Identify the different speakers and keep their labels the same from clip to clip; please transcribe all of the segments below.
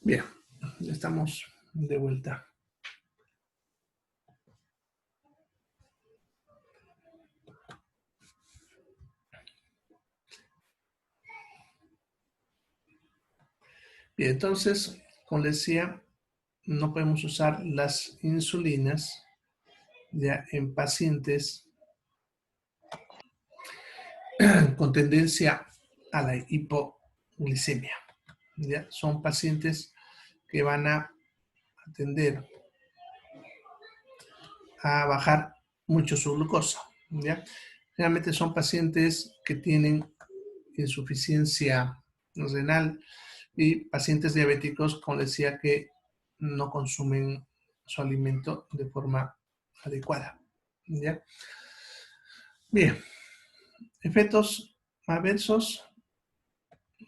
Speaker 1: Bien, estamos de vuelta. Bien, entonces, como les decía, no podemos usar las insulinas ya en pacientes con tendencia a la hipoglicemia. ¿Ya? Son pacientes que van a tender a bajar mucho su glucosa. ¿Ya? Generalmente son pacientes que tienen insuficiencia renal y pacientes diabéticos, como les decía, que no consumen su alimento de forma adecuada. ¿Ya? Bien, efectos adversos.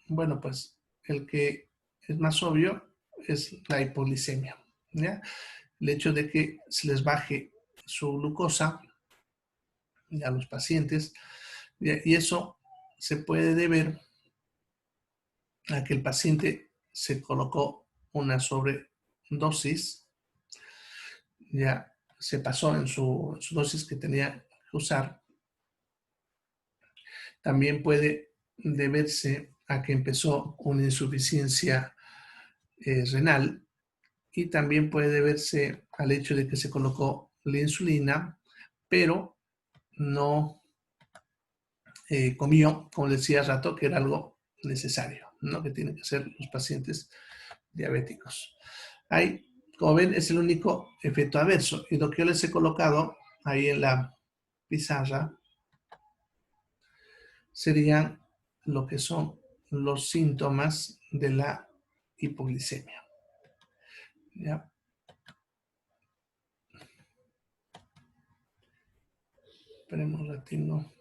Speaker 1: Bueno, pues el que es más obvio es la hipoglicemia. ¿Ya? El hecho de que se les baje su glucosa a los pacientes, ¿ya? Y eso se puede deber a que el paciente se colocó una sobredosis, ya se pasó en su dosis que tenía que usar. También puede deberse a que empezó una insuficiencia renal y también puede deberse al hecho de que se colocó la insulina, pero no comió, como decía hace rato, que era algo necesario, ¿no? Que tienen que hacer los pacientes diabéticos. Ahí, como ven, es el único efecto adverso. Y lo que yo les he colocado ahí en la pizarra serían lo que son los síntomas de la hipoglicemia. ¿Ya? Esperemos un ratito.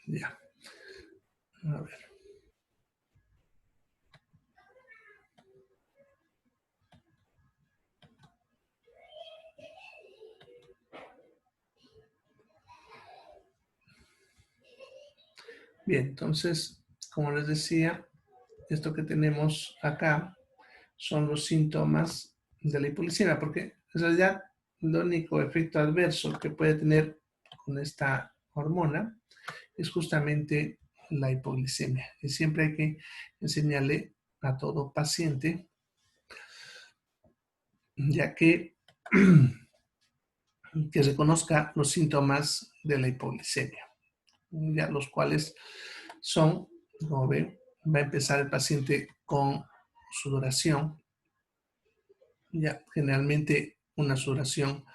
Speaker 1: Ya. A ver. Bien, entonces, como les decía, esto que tenemos acá son los síntomas de la hipoglicemia, porque en realidad el único efecto adverso que puede tener con esta hormona es justamente la hipoglicemia. Y siempre hay que enseñarle a todo paciente, ya que reconozca los síntomas de la hipoglicemia, ya los cuales son, como ven, va a empezar el paciente con sudoración, ya generalmente una sudoración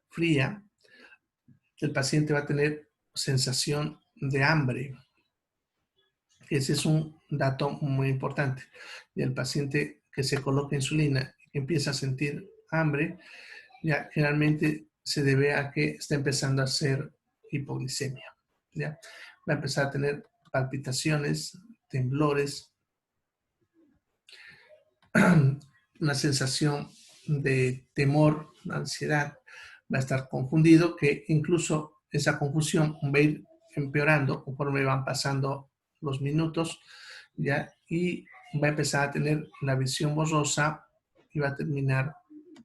Speaker 1: fría, el paciente va a tener sensación de hambre. Ese es un dato muy importante. Y el paciente que se coloca insulina y empieza a sentir hambre, ya generalmente se debe a que está empezando a hacer hipoglicemia. ¿Ya? Va a empezar a tener palpitaciones, temblores, una sensación de temor, ansiedad, va a estar confundido, que incluso esa confusión va a ir empeorando conforme van pasando los minutos, ¿ya? Y va a empezar a tener la visión borrosa y va a terminar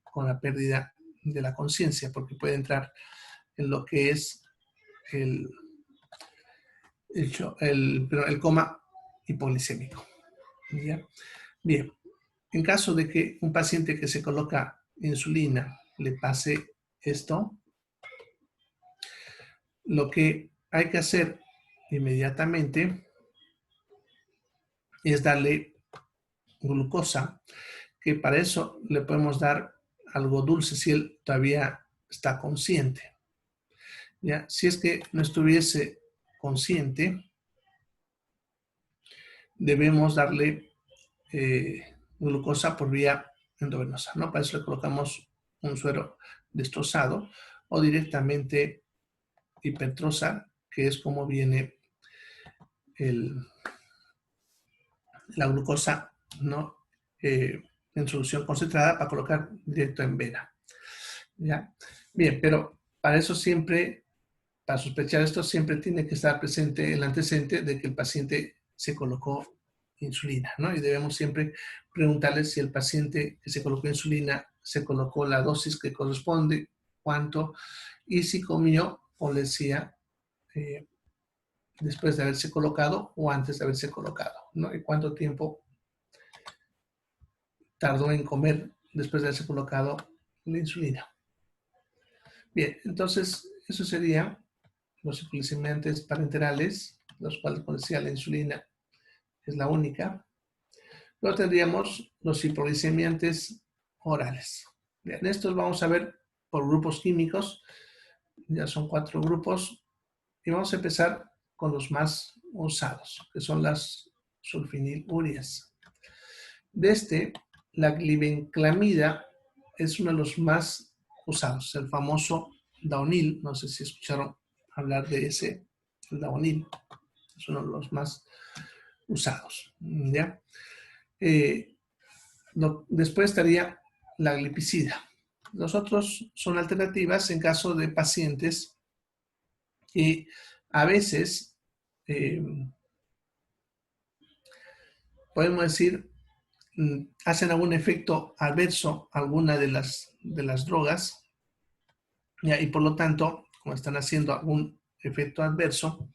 Speaker 1: con la pérdida de la conciencia, porque puede entrar en lo que es el coma hipoglicémico. ¿Ya? Bien, en caso de que un paciente que se coloca insulina le pase esto, lo que hay que hacer inmediatamente es darle glucosa, que para eso le podemos dar algo dulce si él todavía está consciente. ¿Ya? Si es que no estuviese consciente, debemos darle glucosa por vía endovenosa, ¿no? Para eso le colocamos un suero destrozado o directamente hipertrosa, que es como viene la glucosa, ¿no? En solución concentrada para colocar directo en vena. ¿Ya? Bien, pero para eso siempre, para sospechar esto, siempre tiene que estar presente el antecedente de que el paciente se colocó insulina, ¿no? Y debemos siempre preguntarle si el paciente que se colocó insulina se colocó la dosis que corresponde, cuánto, y si comió o le decía después de haberse colocado o antes de haberse colocado, ¿no? Y cuánto tiempo tardó en comer después de haberse colocado la insulina. Bien, entonces eso sería los hipoglicemiantes parenterales, los cuales, como decía, la insulina es la única. Luego tendríamos los hipoglicemiantes orales. Bien, estos vamos a ver por grupos químicos, ya son 4 grupos, y vamos a empezar con los más usados, que son las sulfinilureas. De la glibenclamida es uno de los más usados, el famoso Daonil, no sé si escucharon hablar de ese, el Daonil, es uno de los más usados, ¿ya? Después estaría la glipizida. Los otros son alternativas en caso de pacientes que a veces podemos decir hacen algún efecto adverso a alguna de las drogas, ¿ya? Y por lo tanto, como están haciendo algún efecto adverso,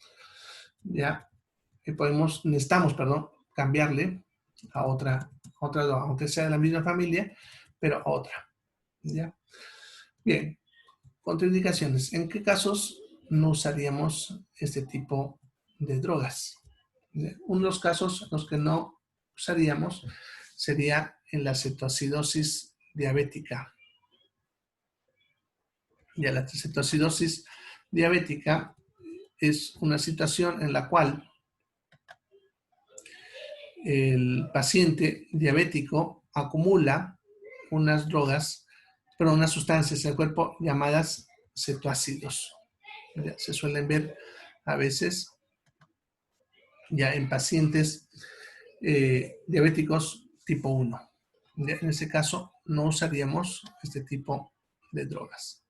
Speaker 1: ya necesitamos, cambiarle a otra droga, aunque sea de la misma familia, pero a otra, ¿ya? Bien, contraindicaciones. ¿En qué casos no usaríamos este tipo de drogas? Uno de los casos en los que no usaríamos sería en la cetoacidosis diabética. Ya la cetoacidosis diabética es una situación en la cual el paciente diabético acumula unas drogas, pero unas sustancias en el cuerpo llamadas cetoácidos. Ya se suelen ver a veces ya en pacientes diabéticos tipo 1. En ese caso, no usaríamos este tipo de drogas.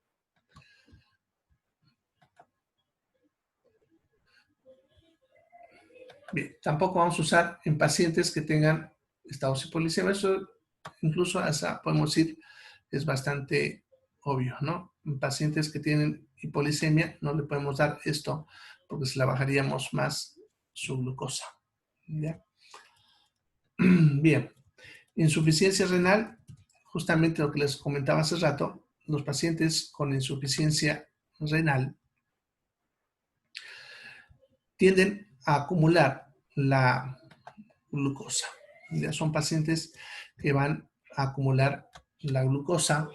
Speaker 1: Bien, tampoco vamos a usar en pacientes que tengan estados hipoglicémicos. Eso incluso hasta podemos decir es bastante obvio, ¿no? En pacientes que tienen hipoglicemia no le podemos dar esto porque se la bajaríamos más su glucosa. ¿Ya? Bien, insuficiencia renal, justamente lo que les comentaba hace rato, los pacientes con insuficiencia renal tienden a acumular la glucosa. Ya son pacientes que van a acumular la glucosa,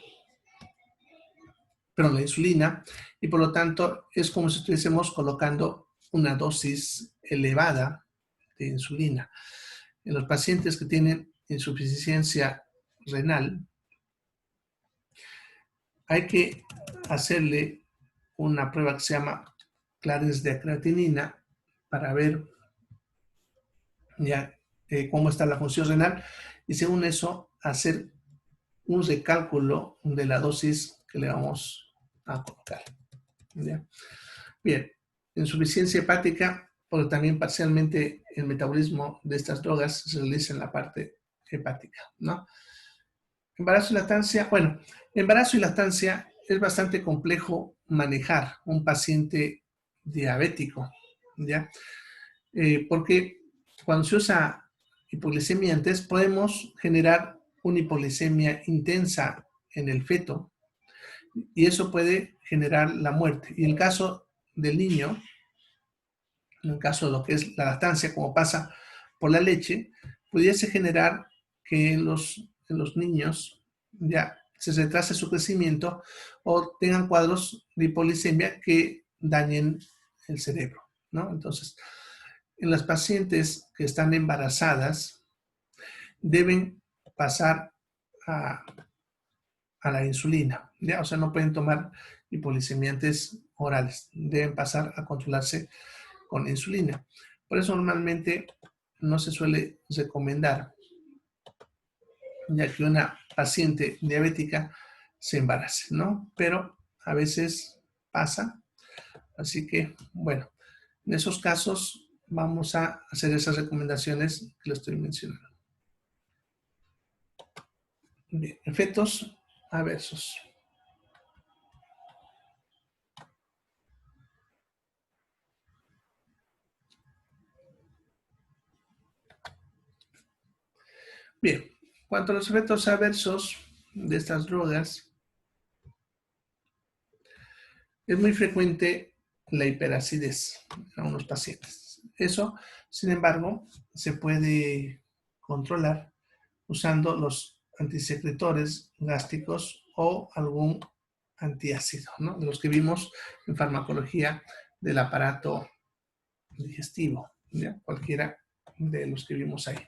Speaker 1: pero la insulina, y por lo tanto es como si estuviésemos colocando una dosis elevada de insulina. En los pacientes que tienen insuficiencia renal, hay que hacerle una prueba que se llama Clarence de creatinina para ver ya cómo está la función renal y según eso hacer un recálculo de la dosis que le vamos a colocar. ¿Ya? Bien, insuficiencia hepática, porque también parcialmente el metabolismo de estas drogas se realiza en la parte hepática, ¿no? Embarazo y lactancia, bueno, embarazo y lactancia es bastante complejo manejar un paciente diabético, ¿ya? Porque cuando se usa hipoglicemia antes, podemos generar una hipoglicemia intensa en el feto y eso puede generar la muerte. Y en el caso del niño, en el caso de lo que es la lactancia, como pasa por la leche, pudiese generar que en los niños ya se retrase su crecimiento o tengan cuadros de hipoglicemia que dañen el cerebro, ¿no? Entonces, en las pacientes que están embarazadas, deben pasar a, a la insulina, ¿ya? O sea, no pueden tomar hipoglicemiantes orales, deben pasar a controlarse con insulina. Por eso normalmente no se suele recomendar, ya que una paciente diabética se embarace, ¿no? Pero a veces pasa, así que, bueno, en esos casos vamos a hacer esas recomendaciones que le estoy mencionando. Bien, efectos adversos. Bien, cuanto a los efectos adversos de estas drogas, es muy frecuente la hiperacidez en algunos pacientes. Eso, sin embargo, se puede controlar usando los antisecretores gástricos o algún antiácido, ¿no? De los que vimos en farmacología del aparato digestivo, ¿ya? Cualquiera de los que vimos ahí.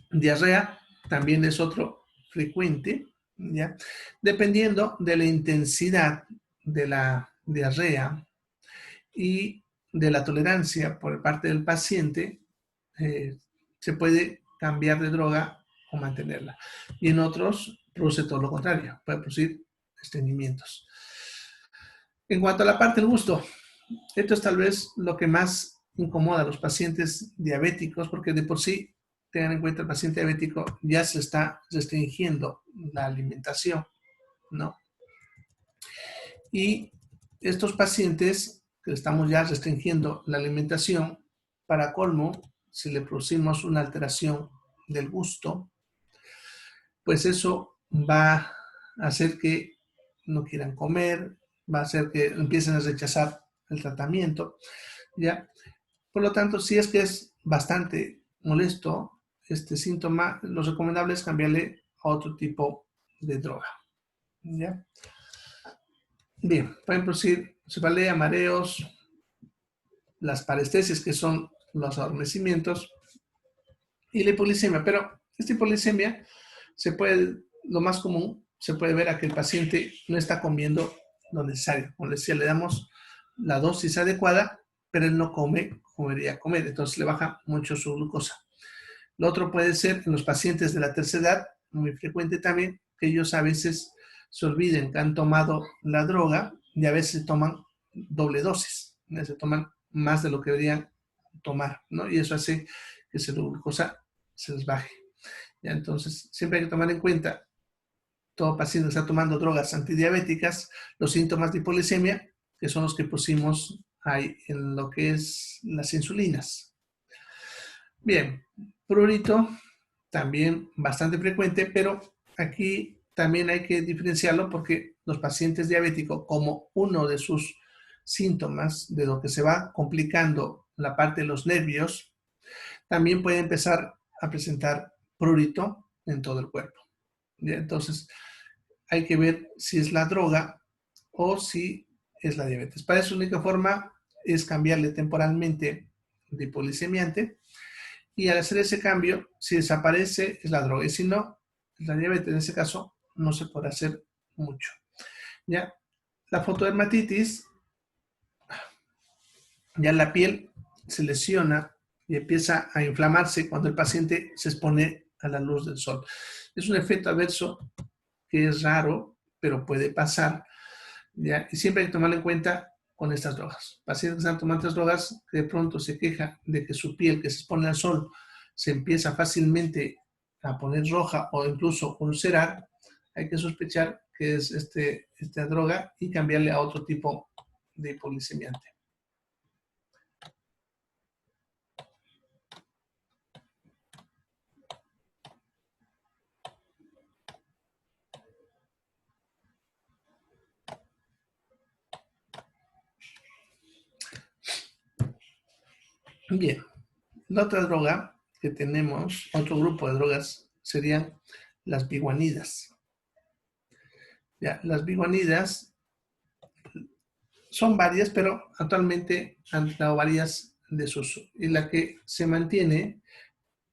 Speaker 1: Diarrea también es otro frecuente, ¿ya? Dependiendo de la intensidad de la diarrea y de la tolerancia por parte del paciente, se puede cambiar de droga o mantenerla. Y en otros produce todo lo contrario, puede producir estreñimientos. En cuanto a la parte del gusto, esto es tal vez lo que más incomoda a los pacientes diabéticos, porque de por sí, tengan en cuenta, el paciente diabético ya se está restringiendo la alimentación, ¿no? Y estos pacientes que estamos ya restringiendo la alimentación, para colmo, si le producimos una alteración del gusto, pues eso va a hacer que no quieran comer, va a hacer que empiecen a rechazar el tratamiento, ¿ya? Por lo tanto, si es que es bastante molesto este síntoma, lo recomendable es cambiarle a otro tipo de droga, ¿ya? Bien, pueden producir cefalea, mareos, las parestesias, que son los adormecimientos, y la hipoglicemia. Pero esta hipoglicemia lo más común, se puede ver a que el paciente no está comiendo lo necesario. Como les decía, le damos la dosis adecuada, pero él no come como debería comer, entonces le baja mucho su glucosa. Lo otro puede ser en los pacientes de la tercera edad, muy frecuente también, que ellos a veces se olviden que han tomado la droga y a veces toman doble dosis, se toman más de lo que deberían tomar, ¿no? Y eso hace que su glucosa se les baje. ¿Ya? Entonces, siempre hay que tomar en cuenta, todo paciente que está tomando drogas antidiabéticas, los síntomas de hipoglicemia, que son los que pusimos ahí en lo que es las insulinas. Bien, prurito también bastante frecuente, pero aquí también hay que diferenciarlo porque los pacientes diabéticos, como uno de sus síntomas de lo que se va complicando la parte de los nervios, también puede empezar a presentar prurito en todo el cuerpo. ¿Ya? Entonces, hay que ver si es la droga o si es la diabetes. Para eso la única forma es cambiarle temporalmente de hipolicemiante, y al hacer ese cambio, si desaparece es la droga, y si no, es la diabetes. En ese caso no se puede hacer mucho. ¿Ya? La fotodermatitis, ya la piel se lesiona y empieza a inflamarse cuando el paciente se expone a la luz del sol. Es un efecto adverso que es raro, pero puede pasar, ¿ya? Y siempre hay que tomarlo en cuenta con estas drogas. Pacientes que están tomando estas drogas, que de pronto se queja de que su piel, que se expone al sol, se empieza fácilmente a poner roja o incluso ulcerar, hay que sospechar que es esta droga y cambiarle a otro tipo de hipolicemiante. Bien, la otra droga que tenemos, otro grupo de drogas, serían las biguanidas. Ya, las biguanidas son varias, pero actualmente han dado varias desuso. Y la que se mantiene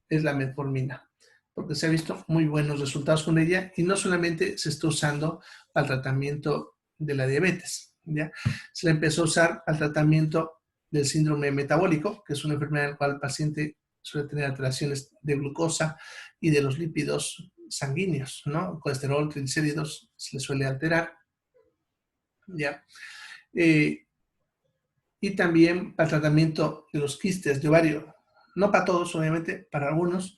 Speaker 1: es la metformina, porque se ha visto muy buenos resultados con ella y no solamente se está usando para el tratamiento de la diabetes, ¿ya? Se la empezó a usar al tratamiento del síndrome metabólico, que es una enfermedad en la cual el paciente suele tener alteraciones de glucosa y de los lípidos sanguíneos, ¿no? Colesterol, triglicéridos se le suele alterar, ¿ya? Y también para el tratamiento de los quistes de ovario, no para todos, obviamente, para algunos,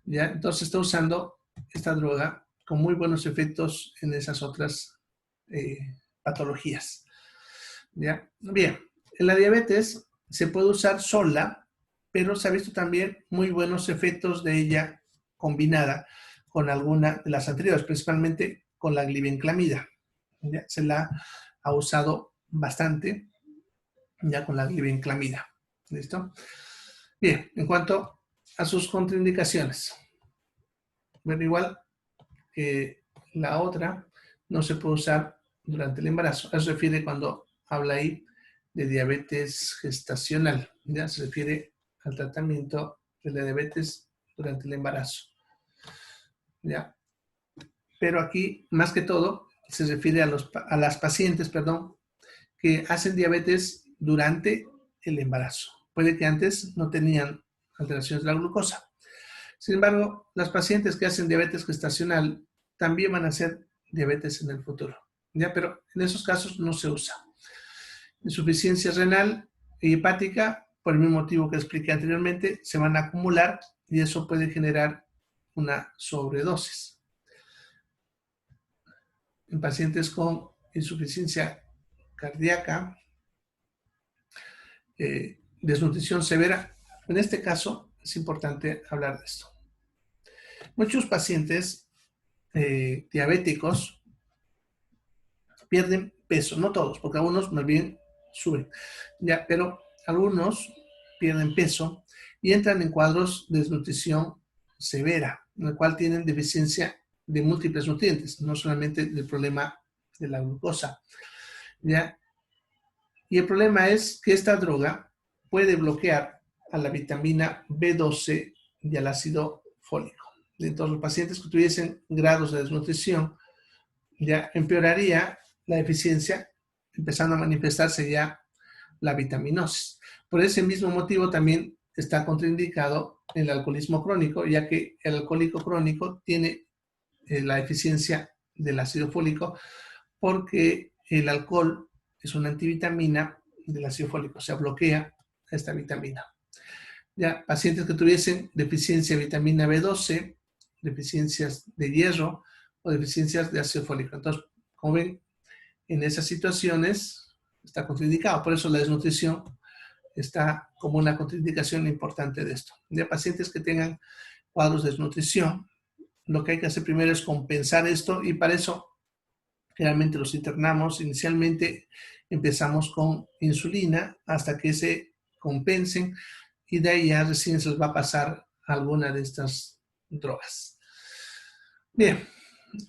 Speaker 1: ¿ya? Entonces está usando esta droga con muy buenos efectos en esas otras eh, patologías, ¿ya? Bien, en la diabetes se puede usar sola, pero se ha visto también muy buenos efectos de ella combinada con alguna de las anteriores, principalmente con la glibenclamida, ¿ya? Se la ha usado bastante ya con la glibenclamida. ¿Listo? Bien, en cuanto a sus contraindicaciones, bueno, igual que la otra, no se puede usar durante el embarazo. Eso se refiere cuando habla ahí de diabetes gestacional, ya se refiere al tratamiento de la diabetes durante el embarazo. ¿Ya? Pero aquí, más que todo, se refiere a las pacientes, perdón, que hacen diabetes durante el embarazo. Puede que antes no tenían alteraciones de la glucosa. Sin embargo, las pacientes que hacen diabetes gestacional también van a hacer diabetes en el futuro, ¿ya? Pero en esos casos no se usa. Insuficiencia renal y hepática, por el mismo motivo que expliqué anteriormente, se van a acumular y eso puede generar una sobredosis. En pacientes con insuficiencia cardíaca, desnutrición severa, en este caso es importante hablar de esto. Muchos pacientes diabéticos pierden peso, no todos, porque algunos más bien suben, ya, pero algunos pierden peso y entran en cuadros de desnutrición severa, en el cual tienen deficiencia de múltiples nutrientes, no solamente del problema de la glucosa, ¿ya? Y el problema es que esta droga puede bloquear a la vitamina B12 y al ácido fólico. Entonces, los pacientes que tuviesen grados de desnutrición ya empeoraría la deficiencia, empezando a manifestarse ya la vitaminosis. Por ese mismo motivo también está contraindicado el alcoholismo crónico, ya que el alcohólico crónico tiene la deficiencia del ácido fólico porque el alcohol es una antivitamina del ácido fólico, o sea, bloquea esta vitamina. Ya, pacientes que tuviesen deficiencia de vitamina B12, deficiencias de hierro o deficiencias de ácido fólico. Entonces, como ven, en esas situaciones está contraindicado. Por eso la desnutrición está como una contraindicación importante de esto. De pacientes que tengan cuadros de desnutrición, lo que hay que hacer primero es compensar esto y para eso generalmente los internamos. Inicialmente empezamos con insulina hasta que se compensen y de ahí ya recién se les va a pasar alguna de estas drogas. Bien,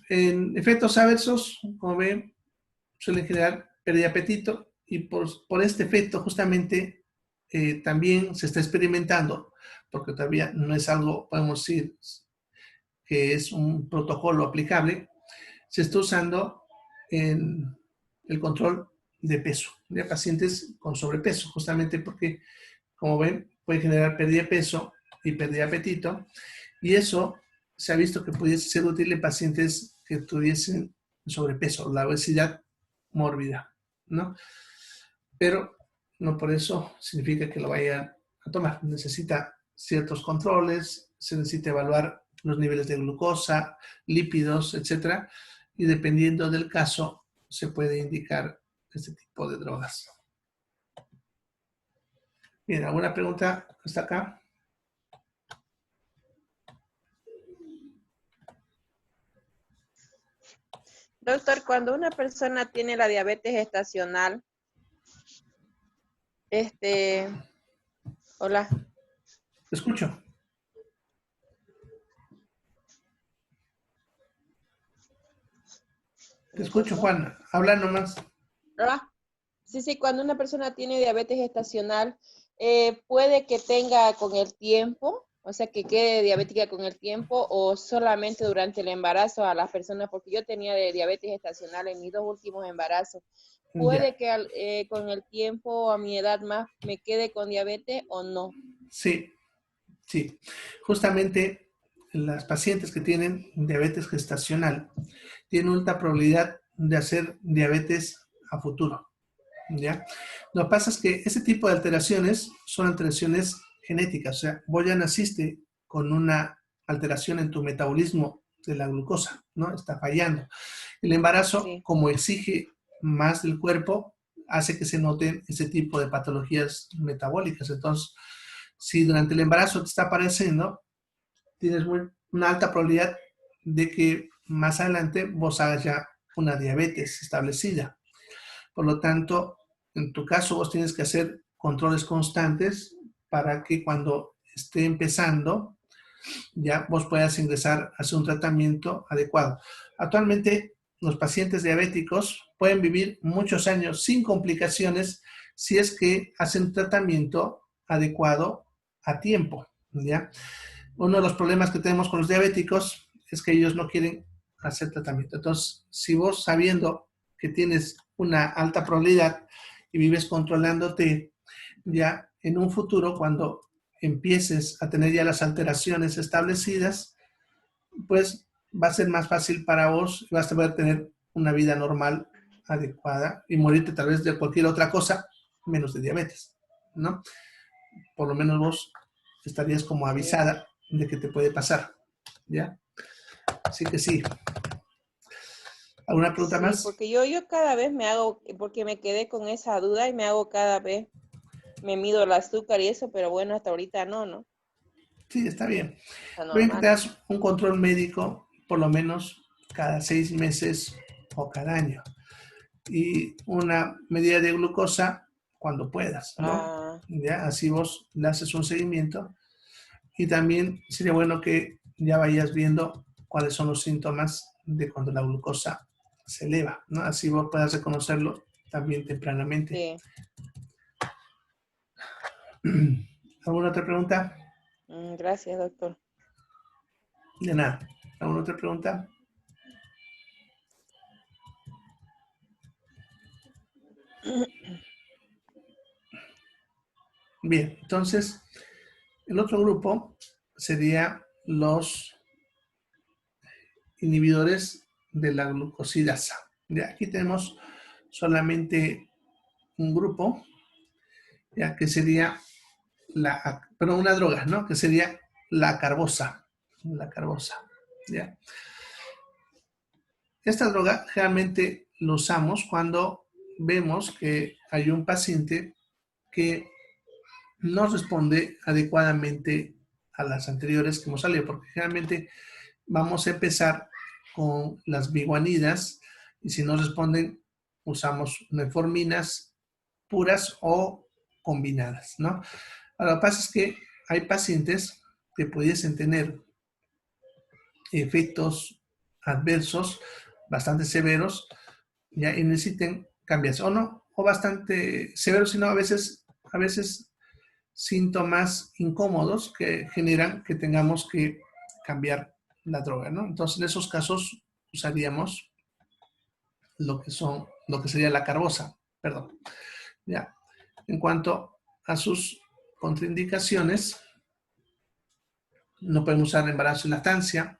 Speaker 1: En efectos adversos, como ven, suelen generar pérdida de apetito y por este efecto justamente también se está experimentando, porque todavía no es algo, podemos decir, que es un protocolo aplicable, se está usando en el control de peso de pacientes con sobrepeso, justamente porque, como ven, puede generar pérdida de peso y pérdida de apetito, y eso se ha visto que pudiese ser útil en pacientes que tuviesen sobrepeso, la obesidad mórbida, ¿no? Pero no por eso significa que lo vayan a tomar. Necesita ciertos controles, se necesita evaluar los niveles de glucosa, lípidos, etcétera, y dependiendo del caso se puede indicar este tipo de drogas. Bien, ¿alguna pregunta hasta acá?
Speaker 2: Doctor, cuando una persona tiene la diabetes gestacional, hola.
Speaker 1: Te escucho. Te escucho, Juan. Habla nomás.
Speaker 2: Hola. Sí, cuando una persona tiene diabetes gestacional, puede que tenga con el tiempo, o sea, que quede diabética con el tiempo o solamente durante el embarazo a las personas, porque yo tenía de diabetes gestacional en mis 2 últimos embarazos.
Speaker 1: Ya.
Speaker 2: ¿Puede que con el tiempo a mi edad más me quede con diabetes o no?
Speaker 1: Sí, sí. Justamente las pacientes que tienen diabetes gestacional tienen alta probabilidad de hacer diabetes a futuro. ¿Ya? Lo que pasa es que ese tipo de alteraciones son alteraciones genéticas, o sea, vos ya naciste con una alteración en tu metabolismo de la glucosa, ¿no? Está fallando. El embarazo,
Speaker 2: Sí.
Speaker 1: como exige más del cuerpo, hace que se noten ese tipo de patologías metabólicas. Entonces, si durante el embarazo te está apareciendo, tienes una alta probabilidad de que más adelante vos hagas ya una diabetes establecida. Por lo tanto, en tu caso, vos tienes que hacer controles constantes para que cuando esté empezando, ya vos puedas ingresar a hacer un tratamiento adecuado. Actualmente, los pacientes diabéticos pueden vivir muchos años sin complicaciones si es que hacen tratamiento adecuado a tiempo, ¿ya? Uno de los problemas que tenemos con los diabéticos es que ellos no quieren hacer tratamiento. Entonces, si vos sabiendo que tienes una alta probabilidad y vives controlándote, ya en un futuro, cuando empieces a tener ya las alteraciones establecidas, pues va a ser más fácil para vos y vas a poder tener una vida normal, adecuada y morirte tal vez de cualquier otra cosa, menos de diabetes, ¿no? Por lo menos vos estarías como
Speaker 2: Sí.
Speaker 1: avisada de que te puede pasar, ¿ya? Así que sí. ¿Alguna pregunta
Speaker 2: Sí,
Speaker 1: más?
Speaker 2: porque yo cada vez me hago, porque me quedé con esa duda y me hago cada vez, me mido el azúcar y eso, pero bueno, hasta ahorita no, ¿no?
Speaker 1: Sí, está bien.
Speaker 2: Está
Speaker 1: Ven que te
Speaker 2: normal.
Speaker 1: das un control médico por lo menos cada 6 meses o cada año. Y una medida de glucosa cuando puedas, ¿no?
Speaker 2: Ah,
Speaker 1: ¿Ya? Así vos le haces un seguimiento. Y también sería bueno que ya vayas viendo cuáles son los síntomas de cuando la glucosa se eleva, ¿no? Así vos puedas reconocerlo también tempranamente.
Speaker 2: sí.
Speaker 1: ¿Alguna otra pregunta?
Speaker 2: Gracias, doctor.
Speaker 1: De nada. ¿Alguna otra pregunta? Bien, entonces el otro grupo sería los inhibidores de la glucosidasa. Ya, aquí tenemos solamente un grupo, ya que sería una droga, ¿no? Que sería la carbosa. La carbosa, ¿ya? Esta droga generalmente lo usamos cuando vemos que hay un paciente que no responde adecuadamente a las anteriores que hemos salido, porque generalmente vamos a empezar con las biguanidas y si no responden usamos metforminas puras o combinadas, ¿no? Ahora, lo que pasa es que hay pacientes que pudiesen tener efectos adversos bastante severos, ya, y necesiten cambiarse, o no, o bastante severos, sino a veces síntomas incómodos que generan que tengamos que cambiar la droga, ¿no? Entonces, en esos casos usaríamos lo que sería la carbosa, perdón. Ya. En cuanto a sus contraindicaciones, no podemos usar embarazo y lactancia.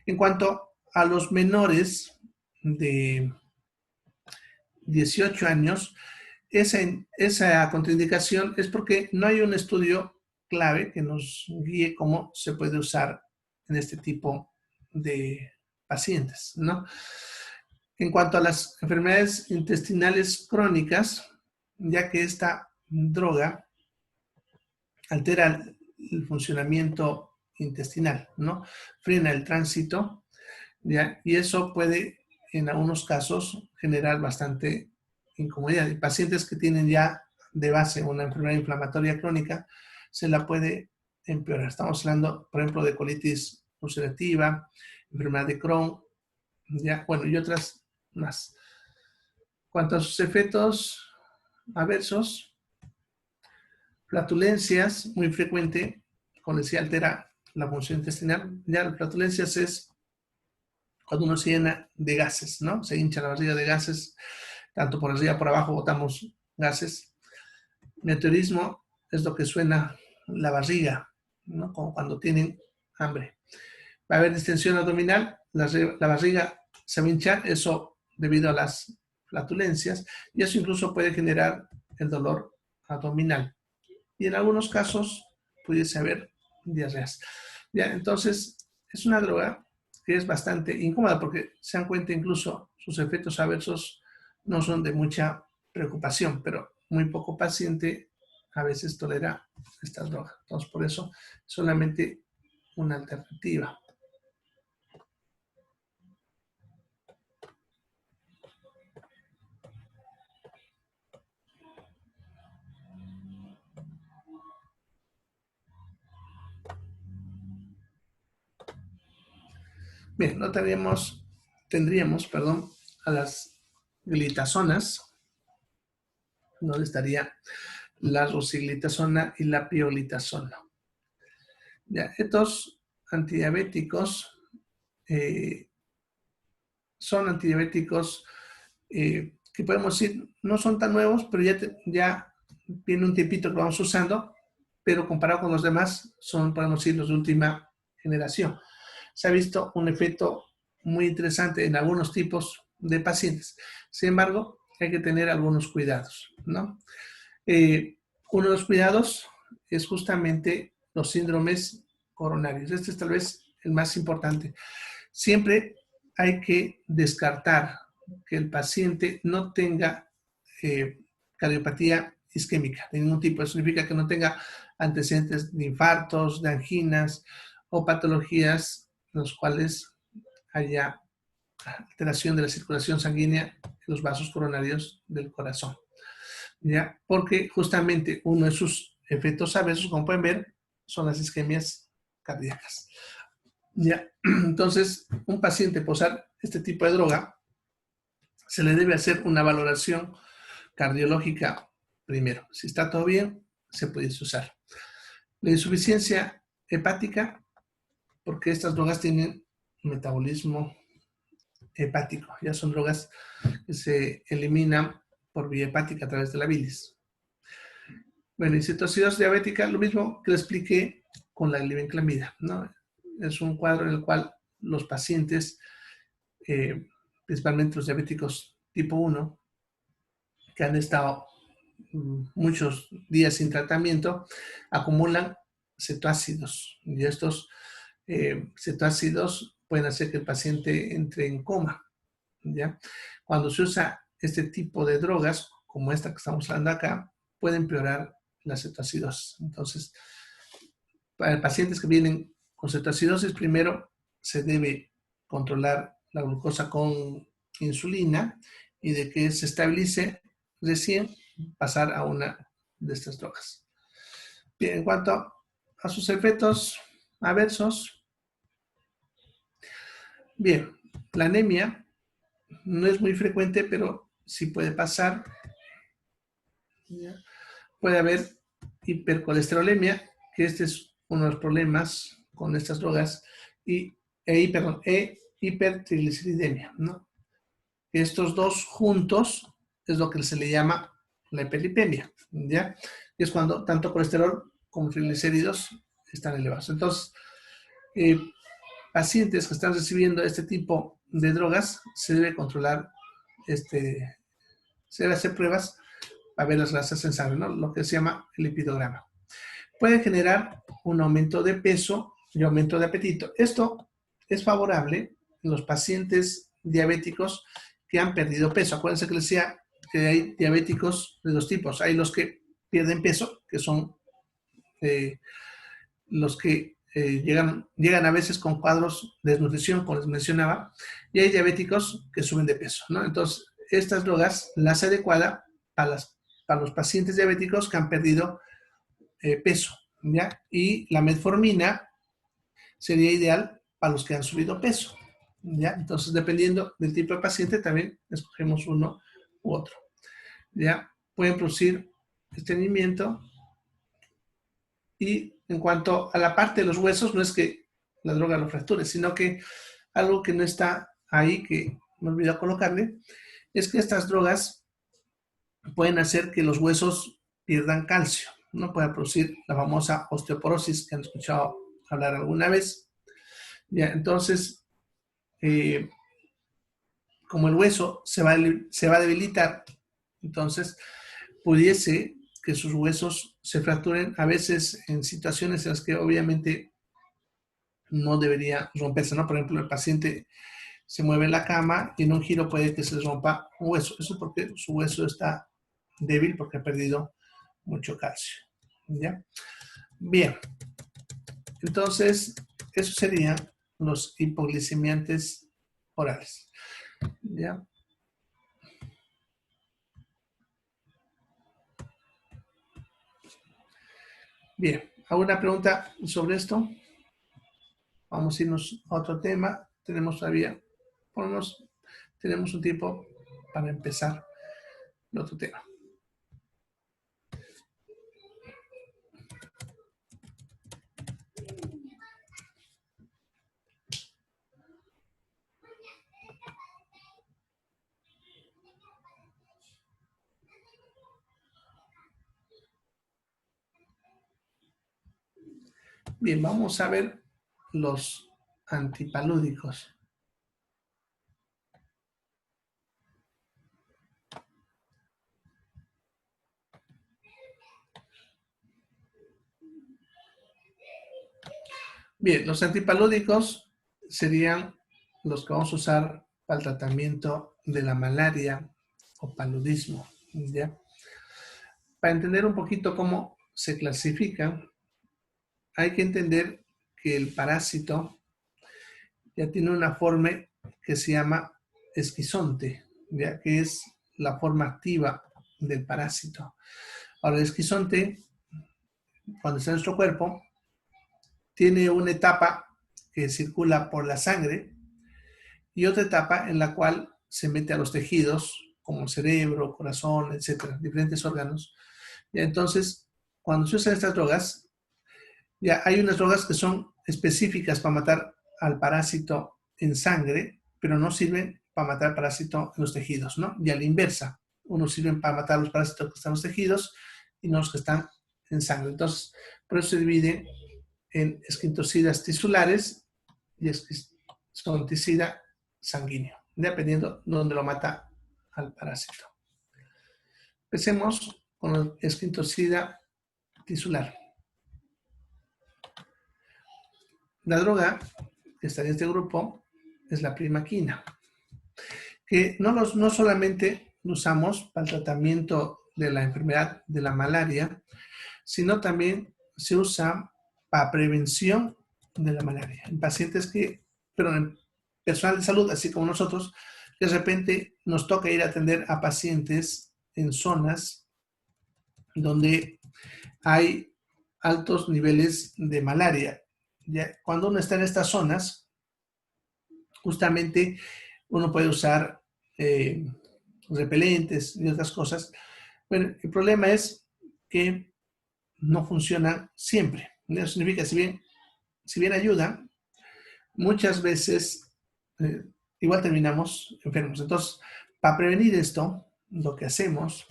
Speaker 1: En cuanto a los menores de 18 años, esa contraindicación es porque no hay un estudio clave que nos guíe cómo se puede usar en este tipo de pacientes, ¿no? En cuanto a las enfermedades intestinales crónicas, ya que esta droga altera el funcionamiento intestinal, ¿no? Frena el tránsito, ¿ya? Y eso puede, en algunos casos, generar bastante incomodidad. Y pacientes que tienen ya de base una enfermedad inflamatoria crónica, se la puede empeorar. Estamos hablando, por ejemplo, de colitis ulcerativa, enfermedad de Crohn, ¿ya? Bueno, y otras más. Cuanto a sus efectos adversos, flatulencias, muy frecuente, cuando se altera la función intestinal. Ya las flatulencias es cuando uno se llena de gases, ¿no? Se hincha la barriga de gases, tanto por arriba como por abajo botamos gases. Meteorismo es lo que suena la barriga, ¿no? Como cuando tienen hambre. Va a haber distensión abdominal, la barriga se va a hinchar, eso debido a las flatulencias, y eso incluso puede generar el dolor abdominal. Y en algunos casos pudiese haber diarreas. Ya, entonces, es una droga que es bastante incómoda porque se dan cuenta incluso sus efectos adversos no son de mucha preocupación, pero muy poco paciente a veces tolera estas drogas. Entonces, por eso, solamente una alternativa. Bien, no tendríamos, perdón, a las glitazonas, donde estaría la rosiglitazona y la pioglitazona. Ya, estos antidiabéticos son antidiabéticos que podemos decir no son tan nuevos, pero ya viene un tiempito que vamos usando, pero comparado con los demás son, podemos decir, los de última generación. Se ha visto un efecto muy interesante en algunos tipos de pacientes. Sin embargo, hay que tener algunos cuidados, ¿no? Uno de los cuidados es justamente los síndromes coronarios. Este es tal vez el más importante. Siempre hay que descartar que el paciente no tenga cardiopatía isquémica de ningún tipo. Eso significa que no tenga antecedentes de infartos, de anginas o patologías en las cuales haya alteración de la circulación sanguínea en los vasos coronarios del corazón. ¿Ya? Porque justamente uno de sus efectos adversos, como pueden ver, son las isquemias cardíacas. ¿Ya? Entonces, un paciente por usar este tipo de droga, se le debe hacer una valoración cardiológica primero. Si está todo bien, se puede usar. La insuficiencia hepática, porque estas drogas tienen metabolismo hepático, ya son drogas que se eliminan por vía hepática a través de la bilis. Bueno, y cetoacidosis diabética, lo mismo que le expliqué con la glibenclamida, ¿no? Es un cuadro en el cual los pacientes, principalmente los diabéticos tipo 1, que han estado muchos días sin tratamiento, acumulan cetoácidos. Y estos cetoácidos pueden hacer que el paciente entre en coma, ¿ya? Cuando se usa este tipo de drogas, como esta que estamos hablando acá, puede empeorar la cetoacidosis. Entonces, para pacientes que vienen con cetoacidosis, primero se debe controlar la glucosa con insulina y de que se estabilice recién pasar a una de estas drogas. Bien, en cuanto a sus efectos adversos, bien, La anemia no es muy frecuente, pero sí puede pasar. ¿Ya? Puede haber hipercolesterolemia, que este es uno de los problemas con estas drogas, y hipertrigliceridemia, ¿no? Estos dos juntos es lo que se le llama la hiperlipemia, ¿ya? Es cuando tanto colesterol como triglicéridos están elevados. Entonces, pacientes que están recibiendo este tipo de drogas, se debe controlar, se debe hacer pruebas para ver las grasas en sangre, ¿no? Lo que se llama el lipidograma. Puede generar un aumento de peso y aumento de apetito. Esto es favorable en los pacientes diabéticos que han perdido peso. Acuérdense que les decía que hay diabéticos de dos tipos. Hay los que pierden peso, que son los que llegan a veces con cuadros de desnutrición, como les mencionaba, y hay diabéticos que suben de peso, ¿no? Entonces, estas drogas las adecuadas para los pacientes diabéticos que han perdido peso, ¿ya? Y la metformina sería ideal para los que han subido peso, ¿ya? Entonces, dependiendo del tipo de paciente, también escogemos uno u otro, ¿ya? Pueden producir estreñimiento. Y en cuanto a la parte de los huesos, no es que la droga lo fracture, sino que algo que no está ahí, que me olvidé colocarle, es que estas drogas pueden hacer que los huesos pierdan calcio, no puede producir la famosa osteoporosis que han escuchado hablar alguna vez. Ya, entonces, como el hueso se va a debilitar, entonces pudiese que sus huesos se fracturen a veces en situaciones en las que obviamente no debería romperse, ¿no? Por ejemplo, el paciente se mueve en la cama y en un giro puede que se les rompa un hueso. Eso es porque su hueso está débil porque ha perdido mucho calcio, ¿ya? Bien, entonces, eso serían los hipoglicemiantes orales, ¿ya? Bien, ¿alguna pregunta sobre esto? Vamos a irnos a otro tema. Tenemos todavía, tenemos un tiempo para empezar el otro tema. Bien, vamos a ver los antipalúdicos. Bien, los antipalúdicos serían los que vamos a usar para el tratamiento de la malaria o paludismo, ¿ya? Para entender un poquito cómo se clasifican, hay que entender que el parásito ya tiene una forma que se llama esquizonte, ¿ya? Que es la forma activa del parásito. Ahora, el esquizonte, cuando está en nuestro cuerpo, tiene una etapa que circula por la sangre y otra etapa en la cual se mete a los tejidos, como el cerebro, corazón, etcétera, diferentes órganos. Y entonces, cuando se usan estas drogas, ya hay unas drogas que son específicas para matar al parásito en sangre, pero no sirven para matar al parásito en los tejidos, ¿no? Y a la inversa, unos sirven para matar los parásitos que están en los tejidos y no los que están en sangre. Entonces, por eso se divide en esquintocidas tisulares y esquinticida sanguíneo, dependiendo de dónde lo mata al parásito. Empecemos con el esquintocida tisular. La droga que está en este grupo es la primaquina, que no solamente lo usamos para el tratamiento de la enfermedad de la malaria, sino también se usa para prevención de la malaria. En pacientes pero en personal de salud, así como nosotros, de repente nos toca ir a atender a pacientes en zonas donde hay altos niveles de malaria. ¿Ya? Cuando uno está en estas zonas, justamente uno puede usar repelentes y otras cosas. Bueno, el problema es que no funciona siempre. Eso significa, si bien ayuda, muchas veces igual terminamos enfermos. Entonces, para prevenir esto, lo que hacemos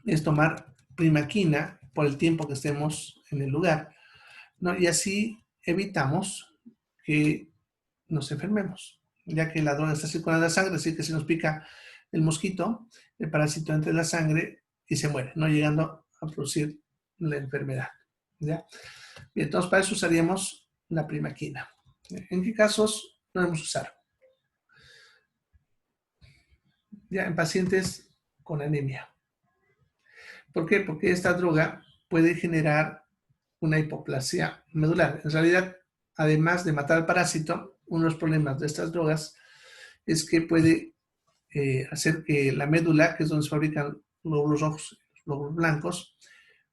Speaker 1: es tomar primaquina por el tiempo que estemos en el lugar, ¿no? Y así evitamos que nos enfermemos, ya que la droga está circulando en la sangre, así que si nos pica el mosquito, el parásito entra en la sangre y se muere, no llegando a producir la enfermedad, ¿ya? Bien, entonces para eso usaríamos la primaquina. ¿En qué casos no debemos usar? Ya en pacientes con anemia. ¿Por qué? Porque esta droga puede generar una hipoplasia medular. En realidad, además de matar al parásito, uno de los problemas de estas drogas es que puede hacer que la médula, que es donde se fabrican glóbulos rojos, glóbulos blancos,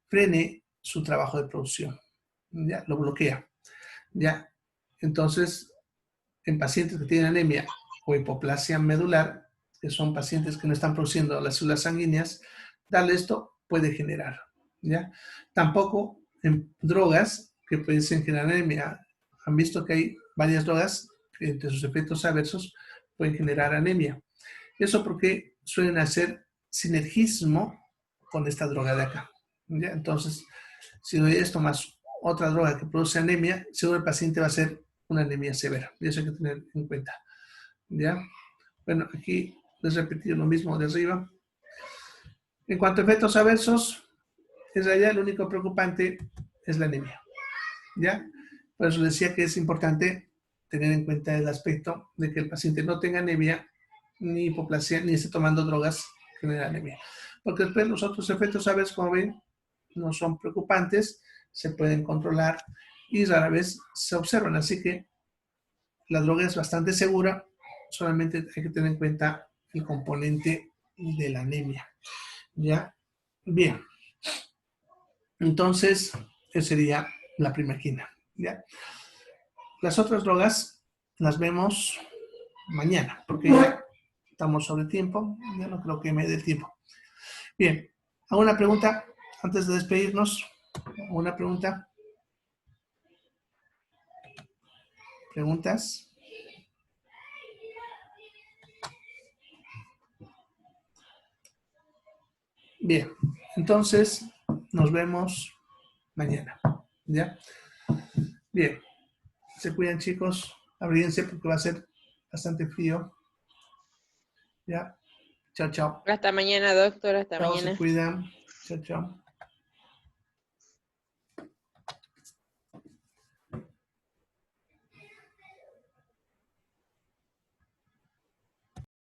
Speaker 1: frene su trabajo de producción. ¿Ya? Lo bloquea. ¿Ya? Entonces, en pacientes que tienen anemia o hipoplasia medular, que son pacientes que no están produciendo las células sanguíneas, darle esto puede generar, ¿ya? Tampoco en drogas que pueden generar anemia. Han visto que hay varias drogas que entre sus efectos adversos pueden generar anemia. Eso porque suelen hacer sinergismo con esta droga de acá, ¿ya? Entonces, si doy esto más otra droga que produce anemia, seguro el paciente va a ser una anemia severa. Y eso hay que tener en cuenta, ¿ya? Bueno, aquí les he repetido lo mismo de arriba. En cuanto a efectos adversos, en realidad lo único preocupante es la anemia, ¿ya? Por eso decía que es importante tener en cuenta el aspecto de que el paciente no tenga anemia, ni hipoplasia, ni esté tomando drogas que generan anemia. Porque después los otros efectos adversos, como ven, no son preocupantes, se pueden controlar y rara vez se observan. Así que la droga es bastante segura, solamente hay que tener en cuenta el componente de la anemia. ¿Ya? Bien. Entonces, esa sería la primaquina. ¿Ya? Las otras drogas las vemos mañana, porque ya estamos sobre tiempo. Ya no creo que me dé tiempo. Bien. ¿Alguna pregunta antes de despedirnos? ¿Alguna pregunta? ¿Preguntas? Bien, entonces nos vemos mañana. ¿Ya? Bien, se cuidan chicos, abríense porque va a ser bastante frío. ¿Ya? Chao, chao.
Speaker 2: Hasta mañana, doctor, hasta
Speaker 1: Chao, se
Speaker 2: mañana.
Speaker 1: cuidan. Chao, chao.